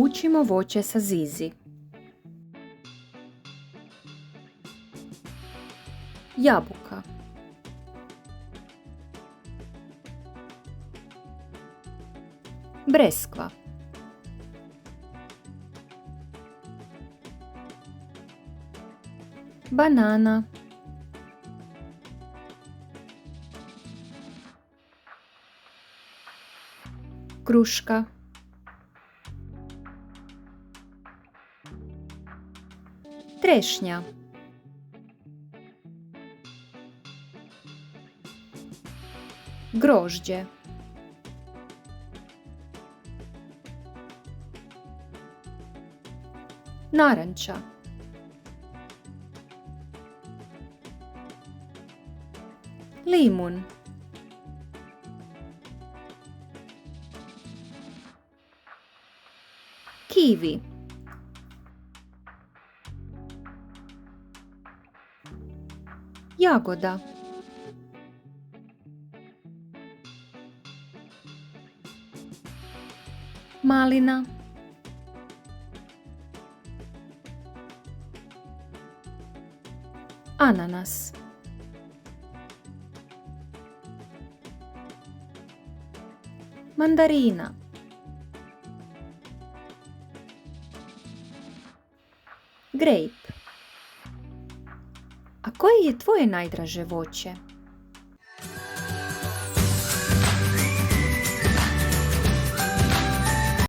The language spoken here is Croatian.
Učimo voće sa Zizi. Jabuka, breskva, banana, kruška, trešnja, grožđe, naranča, limun, kiwi, jagoda, malina, ananas, mandarina, grape. A koje je tvoje najdraže voće?